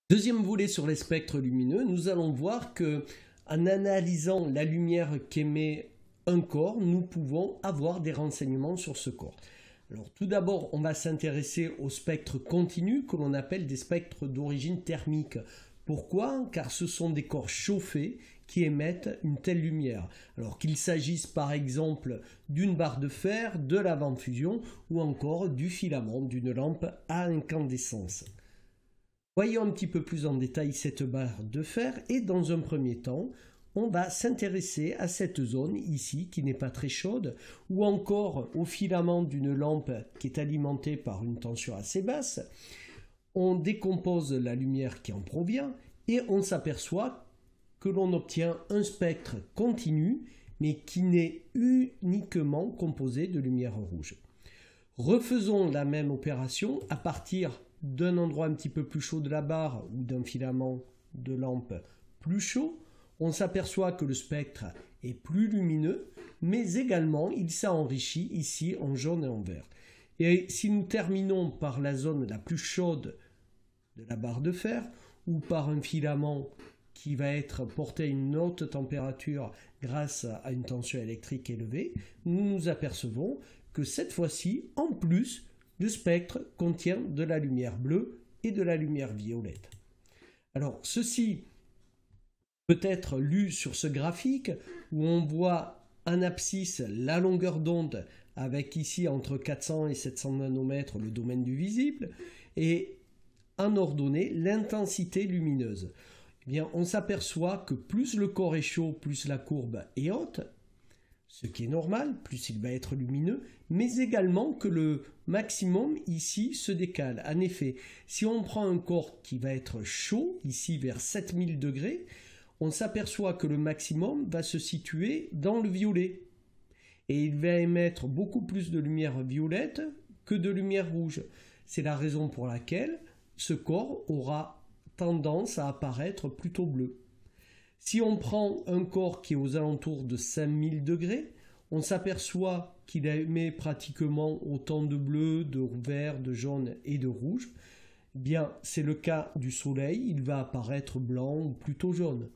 Deuxième volet sur les spectres lumineux, nous allons voir que en analysant la lumière qu'émet un corps, nous pouvons avoir des renseignements sur ce corps. Alors tout d'abord, on va s'intéresser aux spectres continus que l'on appelle des spectres d'origine thermique. Pourquoi? Car ce sont des corps chauffés qui émettent une telle lumière. Alors qu'il s'agisse par exemple d'une barre de fer, de la lampe fusion ou encore du filament d'une lampe à incandescence. Voyons un petit peu plus en détail cette barre de fer et dans un premier temps, on va s'intéresser à cette zone ici qui n'est pas très chaude ou encore au filament d'une lampe qui est alimentée par une tension assez basse. On décompose la lumière qui en provient et on s'aperçoit que l'on obtient un spectre continu mais qui n'est uniquement composé de lumière rouge. Refaisons la même opération à partir d'un endroit un petit peu plus chaud de la barre ou d'un filament de lampe plus chaud. On s'aperçoit que le spectre est plus lumineux, mais également il s'enrichit ici en jaune et en vert. Et si nous terminons par la zone la plus chaude de la barre de fer ou par un filament qui va être porté à une haute température grâce à une tension électrique élevée, nous nous apercevons que cette fois-ci, en plus, le spectre contient de la lumière bleue et de la lumière violette. Alors, ceci peut être lu sur ce graphique où on voit en abscisse la longueur d'onde avec ici entre 400 et 700 nanomètres le domaine du visible et en ordonnée l'intensité lumineuse. Eh bien, on s'aperçoit que plus le corps est chaud, plus la courbe est haute, ce qui est normal, plus il va être lumineux, mais également que le maximum ici se décale. En effet, si on prend un corps qui va être chaud, ici vers 7000 degrés, on s'aperçoit que le maximum va se situer dans le violet. Et il va émettre beaucoup plus de lumière violette que de lumière rouge. C'est la raison pour laquelle ce corps aura tendance à apparaître plutôt bleu. Si on prend un corps qui est aux alentours de 5000 degrés, on s'aperçoit qu'il émet pratiquement autant de bleu, de vert, de jaune et de rouge. Eh bien, c'est le cas du Soleil, il va apparaître blanc ou plutôt jaune.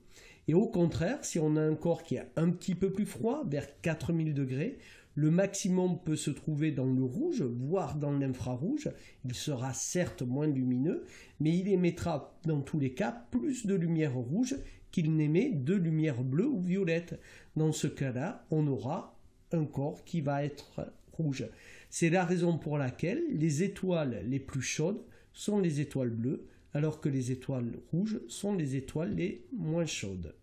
Et au contraire, si on a un corps qui est un petit peu plus froid, vers 4000 degrés, le maximum peut se trouver dans le rouge, voire dans l'infrarouge. Il sera certes moins lumineux, mais il émettra dans tous les cas plus de lumière rouge qu'il n'émet de lumière bleue ou violette. Dans ce cas-là, on aura un corps qui va être rouge. C'est la raison pour laquelle les étoiles les plus chaudes sont les étoiles bleues, alors que les étoiles rouges sont les étoiles les moins chaudes.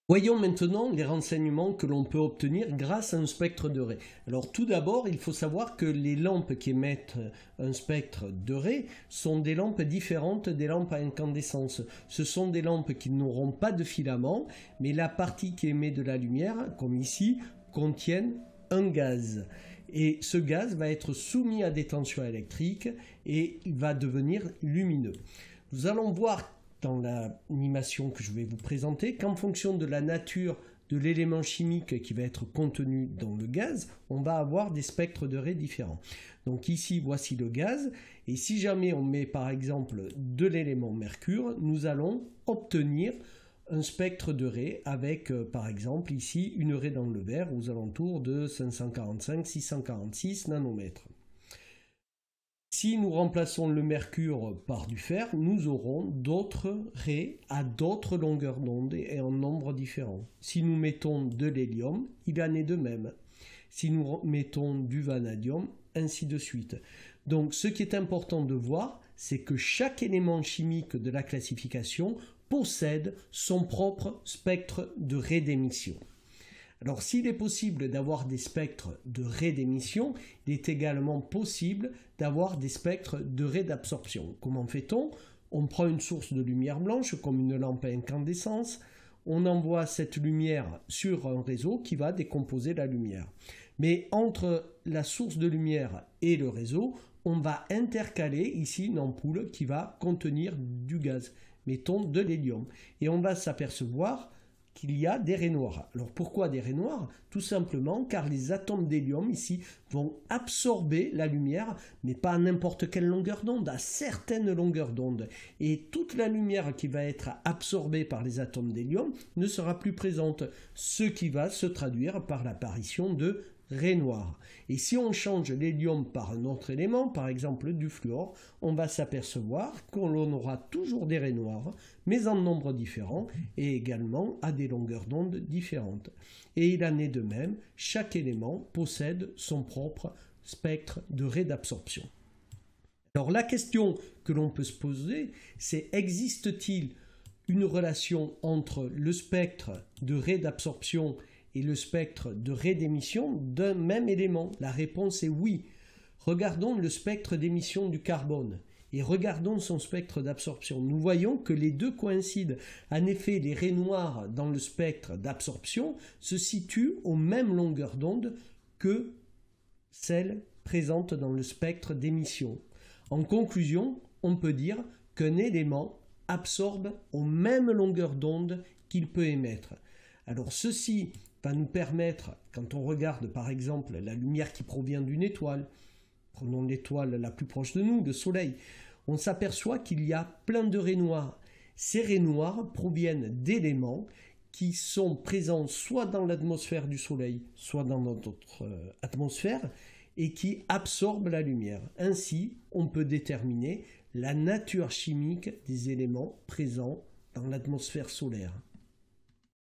Voyons maintenant les renseignements que l'on peut obtenir grâce à un spectre de raies. Alors tout d'abord, il faut savoir que les lampes qui émettent un spectre de raies sont des lampes différentes des lampes à incandescence. Ce sont des lampes qui n'auront pas de filament, mais la partie qui émet de la lumière, comme ici, contient un gaz. Et ce gaz va être soumis à des tensions électriques et il va devenir lumineux. Nous allons voir dans l'animation que je vais vous présenter qu'en fonction de la nature de l'élément chimique qui va être contenu dans le gaz, on va avoir des spectres de raies différents. Donc ici, voici le gaz, et si jamais on met par exemple de l'élément mercure, nous allons obtenir un spectre de raies avec par exemple ici une raie dans le vert aux alentours de 545-646 nanomètres. Si nous remplaçons le mercure par du fer, nous aurons d'autres raies à d'autres longueurs d'onde et en nombre différent. Si nous mettons de l'hélium, il en est de même. Si nous mettons du vanadium, ainsi de suite. Donc ce qui est important de voir, c'est que chaque élément chimique de la classification possède son propre spectre de raies d'émission. Alors s'il est possible d'avoir des spectres de raies d'émission, il est également possible d'avoir des spectres de raies d'absorption. Comment fait-on? On prend une source de lumière blanche comme une lampe à incandescence, on envoie cette lumière sur un réseau qui va décomposer la lumière. Mais entre la source de lumière et le réseau, on va intercaler ici une ampoule qui va contenir du gaz, mettons de l'hélium. Et on va s'apercevoir qu'il y a des raies noires. Alors pourquoi des raies noires? Tout simplement car les atomes d'hélium ici vont absorber la lumière, mais pas à n'importe quelle longueur d'onde, à certaines longueurs d'onde. Et toute la lumière qui va être absorbée par les atomes d'hélium ne sera plus présente, ce qui va se traduire par l'apparition de raies noires. Et si on change l'hélium par un autre élément, par exemple du fluor, on va s'apercevoir qu'on aura toujours des raies noires, mais en nombre différent et également à des longueurs d'onde différentes. Et il en est de même, chaque élément possède son propre spectre de raies d'absorption. Alors la question que l'on peut se poser, c'est existe-t-il une relation entre le spectre de raies d'absorption et le spectre de raies d'émission d'un même élément? La réponse est oui. Regardons le spectre d'émission du carbone et regardons son spectre d'absorption. Nous voyons que les deux coïncident. En effet, les raies noires dans le spectre d'absorption se situent aux mêmes longueurs d'onde que celles présentes dans le spectre d'émission. En conclusion, on peut dire qu'un élément absorbe aux mêmes longueurs d'onde qu'il peut émettre. Alors ceci va nous permettre, quand on regarde par exemple la lumière qui provient d'une étoile, prenons l'étoile la plus proche de nous, le Soleil, on s'aperçoit qu'il y a plein de raies noires. Ces raies noires proviennent d'éléments qui sont présents soit dans l'atmosphère du Soleil, soit dans notre atmosphère, et qui absorbent la lumière. Ainsi, on peut déterminer la nature chimique des éléments présents dans l'atmosphère solaire.